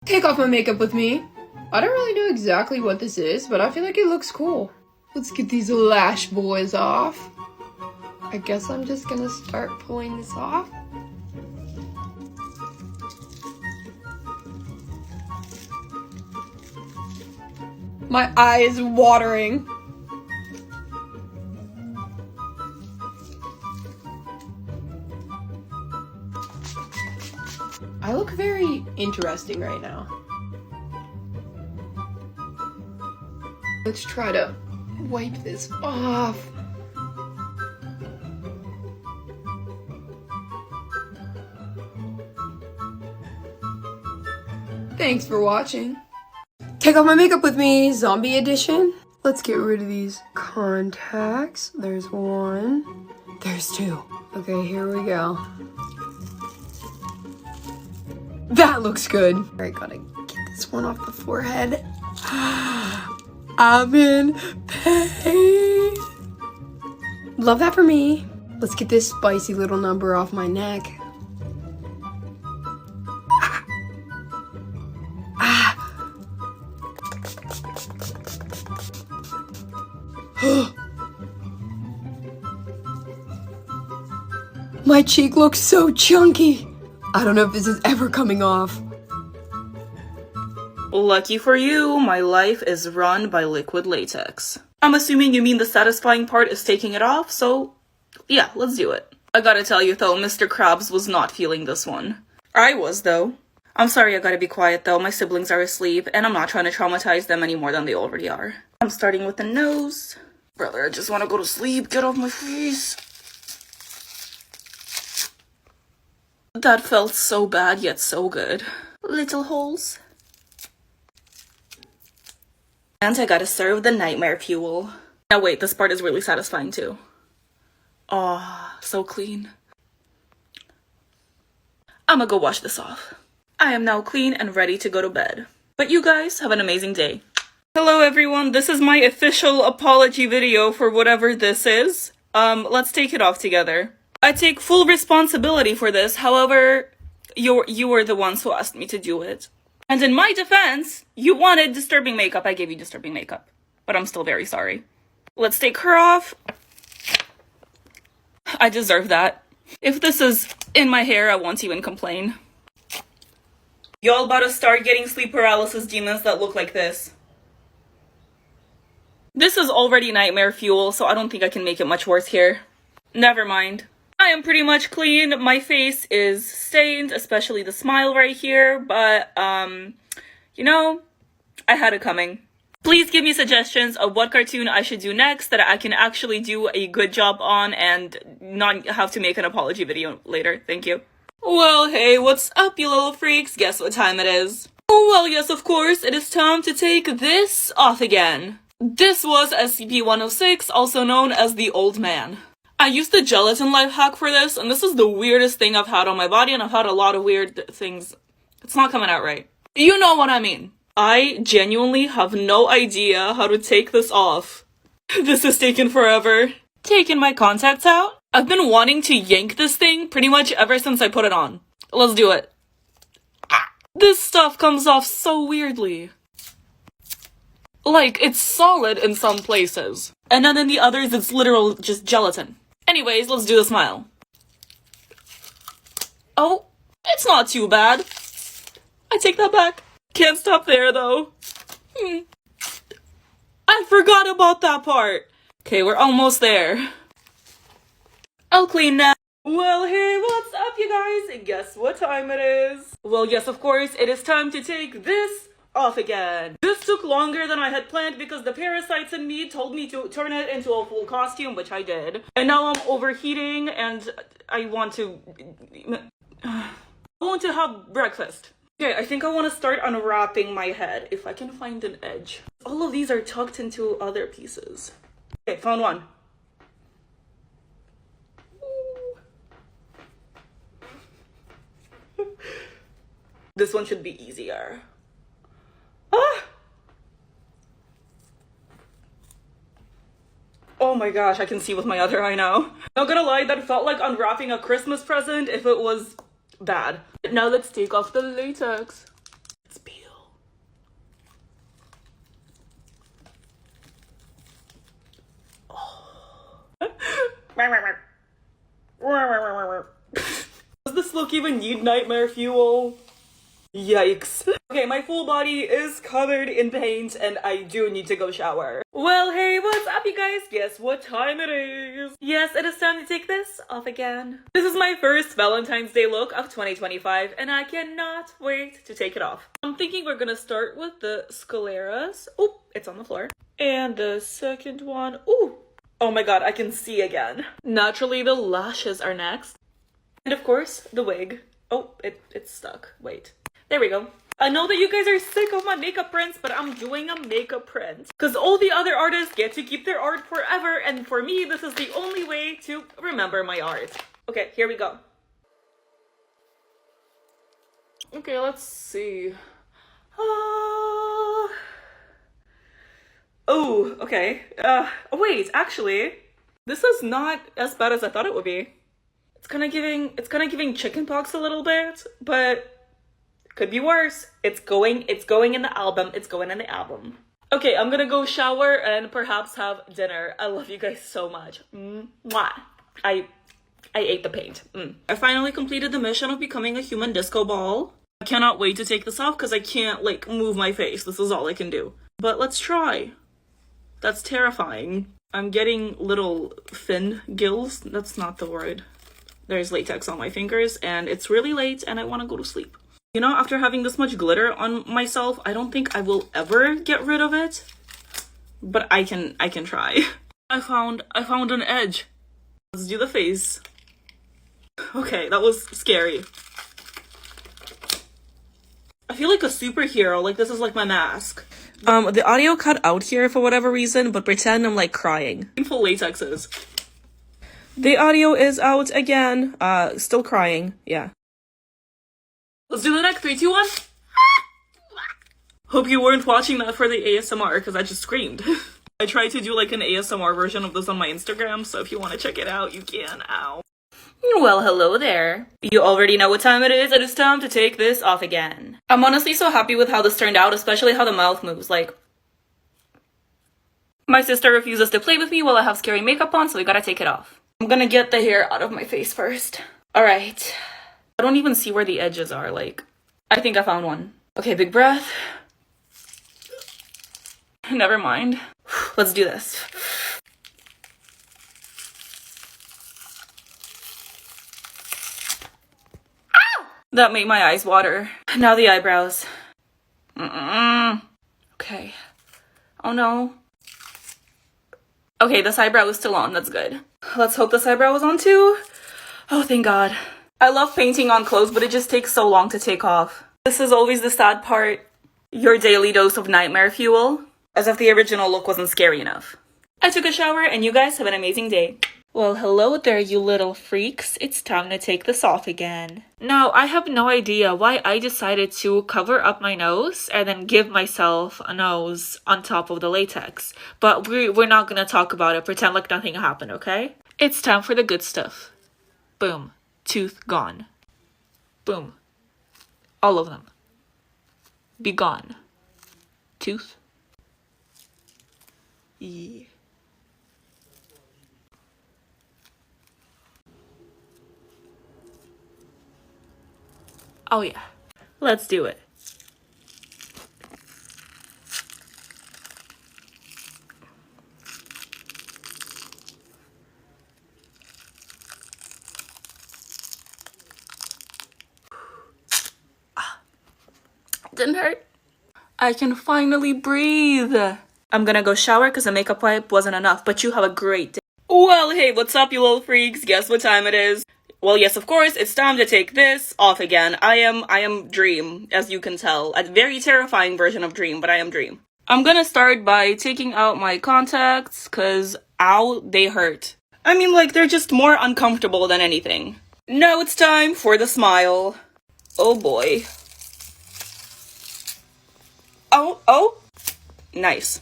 Take off my makeup with me. I don't really know exactly what this is, but I feel like it looks cool. Let's get these lash boys off. I guess I'm just gonna start pulling this off. My eye is watering. I look very interesting right now. Let's try to wipe this off. Thanks for watching. Take off my makeup with me, zombie edition. Let's get rid of these contacts. There's one. There's two. Okay, here we go. That looks good. Alright, gotta get this one off the forehead. I'm in pain. Love that for me. Let's get this spicy little number off my neck. My cheek looks so chunky. I don't know if this is ever coming off. Lucky for you, my life is run by liquid latex. I'm assuming you mean the satisfying part is taking it off, so yeah, let's do it. I gotta tell you though, Mr. Krabs was not feeling this one. I was though. I'm sorry, I gotta be quiet though, my siblings are asleep, and I'm not trying to traumatize them any more than they already are. I'm starting with the nose. Brother, I just wanna go to sleep, get off my face. That felt so bad, yet so good. Little holes. And I gotta serve the nightmare fuel. Now wait, this part is really satisfying too. Aw, so clean. I'ma go wash this off. I am now clean and ready to go to bed. But you guys have an amazing day. Hello everyone, this is my official apology video for whatever this is. Let's take it off together. I take full responsibility for this, however, you were the ones who asked me to do it. And in my defense, you wanted disturbing makeup, I gave you disturbing makeup. But I'm still very sorry. Let's take her off. I deserve that. If this is in my hair, I won't even complain. Y'all about to start getting sleep paralysis demons that look like this. This is already nightmare fuel, so I don't think I can make it much worse here. Never mind. I am pretty much clean. My face is stained, especially the smile right here, but, you know, I had it coming. Please give me suggestions of what cartoon I should do next that I can actually do a good job on and not have to make an apology video later. Thank you. Well, hey, what's up, you little freaks? Guess what time it is? Oh, well, yes, of course, it is time to take this off again. This was SCP-106, also known as the Old Man. I used the gelatin life hack for this, and this is the weirdest thing I've had on my body, and I've had a lot of weird things. It's not coming out right. You know what I mean. I genuinely have no idea how to take this off. This has taken forever. Taking my contacts out? I've been wanting to yank this thing pretty much ever since I put it on. Let's do it. This stuff comes off so weirdly. Like, it's solid in some places. And then in the others, it's literal just gelatin. Anyways, let's do the smile. Oh, it's not too bad. I take that back. Can't stop there, though. I forgot about that part. Okay, we're almost there. I'll clean now. Well, hey, what's up, you guys? Guess what time it is? Well, yes, of course, it is time to take this off again. This took longer than I had planned because the parasites in me told me to turn it into a full costume, which I did. And now I'm overheating and I want to have breakfast. Okay, I think I want to start unwrapping my head if I can find an edge. All of these are tucked into other pieces. Okay, found one. This one should be easier. Ah! Oh my gosh, I can see with my other eye now. Not gonna lie, that felt like unwrapping a Christmas present if it was bad. Now let's take off the latex. It's look even need nightmare fuel? Yikes. Okay, my full body is covered in paint and I do need to go shower. Well, hey, what's up, you guys? Guess what time it is? Yes, it is time to take this off again. This is my first Valentine's Day look of 2025 and I cannot wait to take it off. I'm thinking we're gonna start with the scleras. Oh, it's on the floor. And the second one, ooh. Oh my god, I can see again. Naturally, the lashes are next. And of course, the wig. Oh, it's stuck. Wait. There we go. I know that you guys are sick of my makeup prints, but I'm doing a makeup print. Because all the other artists get to keep their art forever, and for me, this is the only way to remember my art. Okay, here we go. Okay, let's see. Oh, okay. Wait, actually, this is not as bad as I thought it would be. It's kind of giving chickenpox a little bit, but could be worse. It's going in the album. It's going in the album. Okay, I'm gonna go shower and perhaps have dinner. I love you guys so much. Mwah. I ate the paint. I finally completed the mission of becoming a human disco ball. I cannot wait to take this off because I can't like move my face. This is all I can do. But let's try. That's terrifying. I'm getting little fin gills. That's not the word. There's latex on my fingers and it's really late and I want to go to sleep. You know, after having this much glitter on myself, I don't think I will ever get rid of it. But I can try. I found an edge. Let's do the face. Okay, that was scary. I feel like a superhero, like this is like my mask. The audio cut out here for whatever reason, but pretend I'm like crying. Painful latexes. The audio is out again. Still crying, yeah. Let's do the next 3, 2, 1. Hope you weren't watching that for the ASMR because I just screamed. I tried to do like an ASMR version of this on my Instagram, so if you want to check it out, you can. Ow. Well, hello there. You already know what time it is. It is time to take this off again. I'm honestly so happy with how this turned out, especially how the mouth moves. Like, my sister refuses to play with me while I have scary makeup on, so we gotta take it off. I'm gonna get the hair out of my face first. All right. I don't even see where the edges are, like, I think I found one. Okay, big breath. Never mind. Let's do this. Ow! That made my eyes water. Now the eyebrows. Okay. Oh no. Okay, this eyebrow is still on, that's good. Let's hope this eyebrow is on too. Oh, thank God. I love painting on clothes, but it just takes so long to take off. This is always the sad part. Your daily dose of nightmare fuel. As if the original look wasn't scary enough. I took a shower and you guys have an amazing day. Well, hello there, you little freaks. It's time to take this off again. Now, I have no idea why I decided to cover up my nose and then give myself a nose on top of the latex. But we're not gonna talk about it. Pretend like nothing happened, okay? It's time for the good stuff. Boom. Tooth gone. Boom. All of them. Be gone. Tooth. Yeah. Oh yeah. Let's do it. Didn't hurt. I can finally breathe. I'm gonna go shower because the makeup wipe wasn't enough, but you have a great day. Well, hey, what's up, you little freaks? Guess what time it is? Well, yes, of course, it's time to take this off again. I am Dream, as you can tell. A very terrifying version of Dream, but I am Dream. I'm gonna start by taking out my contacts, because, ow, they hurt. I mean, like, they're just more uncomfortable than anything. Now it's time for the smile. Oh boy. Oh, nice.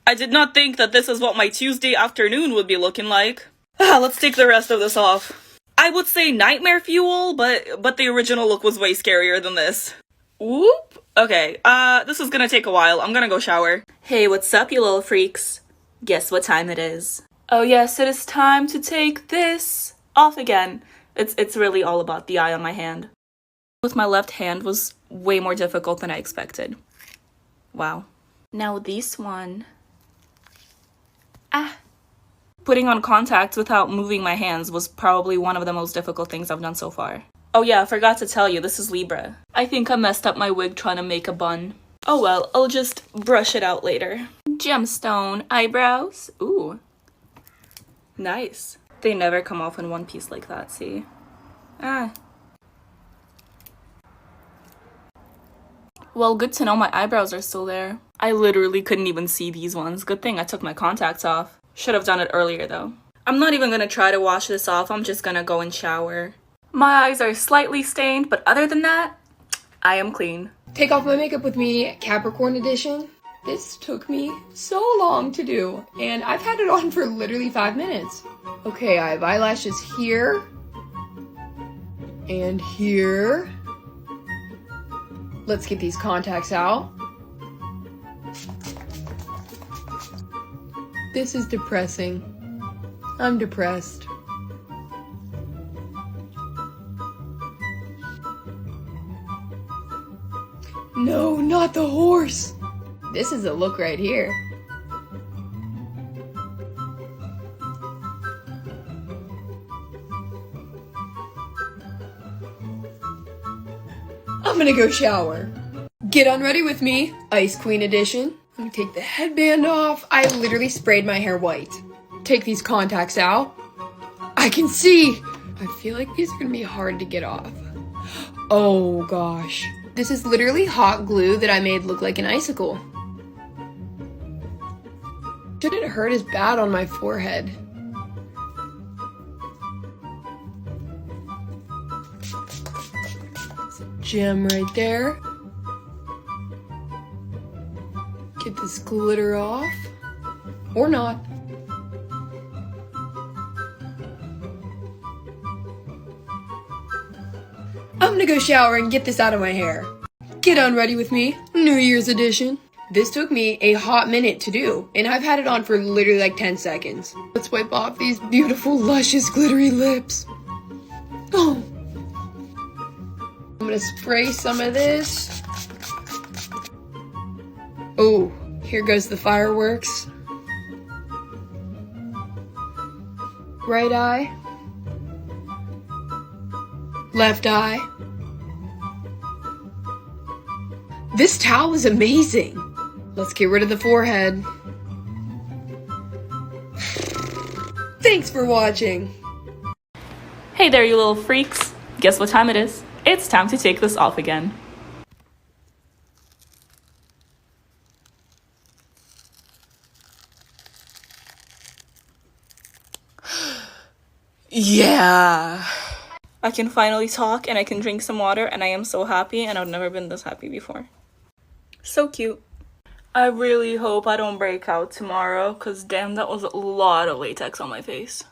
I did not think that this is what my Tuesday afternoon would be looking like. Let's take the rest of this off. I would say nightmare fuel, but the original look was way scarier than this. Whoop. Okay, this is gonna take a while. I'm gonna go shower. Hey, what's up, you little freaks? Guess what time it is? Oh yes, it is time to take this off again. It's really all about the eye on my hand. with my left hand was way more difficult than I expected. Wow. Now this one. Putting on contacts without moving my hands was probably one of the most difficult things I've done so far. Oh yeah, I forgot to tell you, this is Libra. I think I messed up my wig trying to make a bun. Oh well, I'll just brush it out later. Gemstone eyebrows. Ooh. Nice. They never come off in one piece like that, see? Well, good to know my eyebrows are still there. I literally couldn't even see these ones. Good thing I took my contacts off. Should have done it earlier though. I'm not even gonna try to wash this off. I'm just gonna go and shower. My eyes are slightly stained, but other than that, I am clean. Take off my makeup with me, Capricorn edition. This took me so long to do, and I've had it on for literally 5 minutes. Okay, I have eyelashes here and here. Let's get these contacts out. This is depressing. I'm depressed. No, not the horse. This is a look right here. I'm gonna go shower. Get unready with me, Ice Queen edition. Let me take the headband off. I literally sprayed my hair white. Take these contacts out. I can see. I feel like these are gonna be hard to get off. Oh gosh. This is literally hot glue that I made look like an icicle. Shouldn't hurt as bad on my forehead. It's a gem right there. Get this glitter off. Or not. I'm gonna go shower and get this out of my hair. Get unready with me, New Year's edition. This took me a hot minute to do, and I've had it on for literally like 10 seconds. Let's wipe off these beautiful, luscious, glittery lips. Oh. I'm gonna spray some of this. Oh, here goes the fireworks. Right eye. Left eye. This towel is amazing. Let's get rid of the forehead. Thanks for watching. Hey there, you little freaks. Guess what time it is? It's time to take this off again. Yeah. I can finally talk and I can drink some water and I am so happy, and I've never been this happy before. So cute. I really hope I don't break out tomorrow, because damn, that was a lot of latex on my face.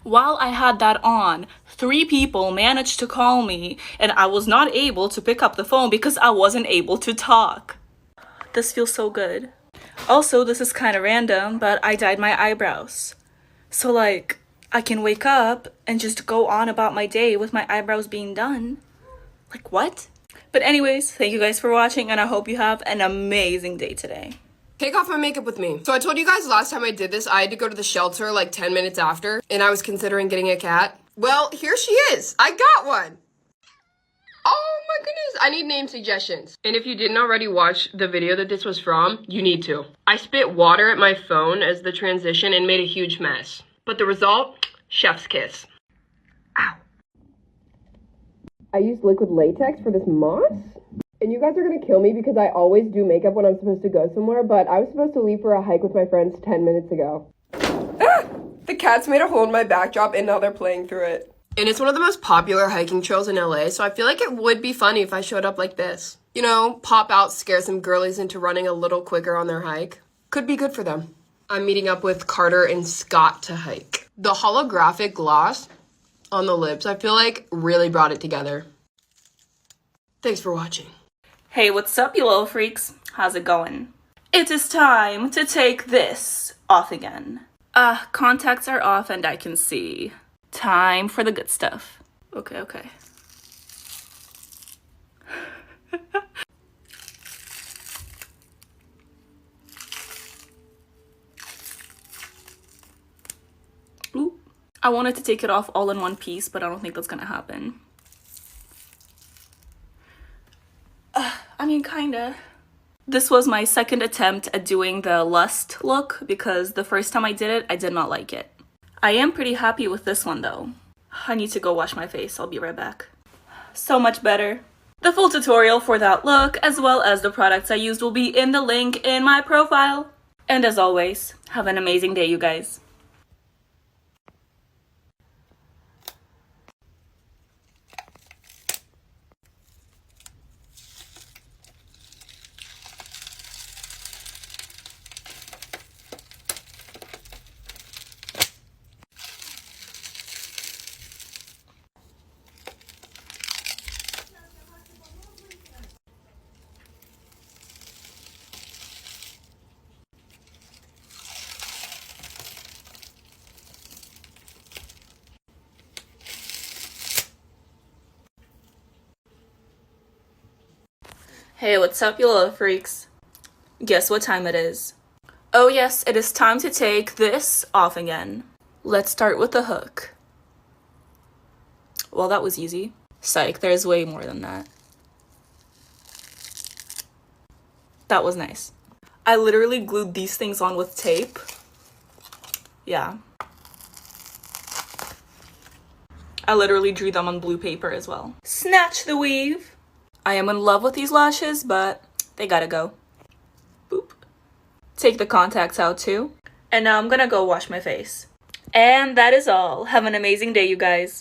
While I had that on, 3 people managed to call me and I was not able to pick up the phone because I wasn't able to talk. This feels so good. Also, this is kind of random, but I dyed my eyebrows. So like, I can wake up and just go on about my day with my eyebrows being done. Like, what? But anyways, thank you guys for watching, and I hope you have an amazing day today. Take off my makeup with me. So I told you guys last time I did this, I had to go to the shelter like 10 minutes after, and I was considering getting a cat. Well, here she is. I got one. Oh my goodness. I need name suggestions. And if you didn't already watch the video that this was from, you need to. I spit water at my phone as the transition and made a huge mess. But the result, chef's kiss. Ow. I used liquid latex for this moss. And you guys are gonna kill me because I always do makeup when I'm supposed to go somewhere, but I was supposed to leave for a hike with my friends 10 minutes ago. Ah! The cats made a hole in my backdrop and now they're playing through it. And it's one of the most popular hiking trails in LA, so I feel like it would be funny if I showed up like this. You know, pop out, scare some girlies into running a little quicker on their hike. Could be good for them. I'm meeting up with Carter and Scott to hike. The holographic gloss on the lips, I feel like really brought it together. Thanks for watching. Hey, what's up, you little freaks? How's it going? It is time to take this off again. Contacts are off and I can see. Time for the good stuff. Okay. Ooh. I wanted to take it off all in one piece, but I don't think that's gonna happen. I mean, kinda. This was my second attempt at doing the Lust look because the first time I did it, I did not like it. I am pretty happy with this one though. I need to go wash my face. I'll be right back. So much better. The full tutorial for that look, as well as the products I used, will be in the link in my profile. And as always, have an amazing day, you guys. Hey, what's up, you little freaks? Guess what time it is? Oh yes, it is time to take this off again. Let's start with the hook. Well, that was easy. Psych, there's way more than that. That was nice. I literally glued these things on with tape. Yeah. I literally drew them on blue paper as well. Snatch the weave! I am in love with these lashes, but they gotta go. Boop. Take the contacts out too. And now I'm gonna go wash my face. And that is all. Have an amazing day, you guys.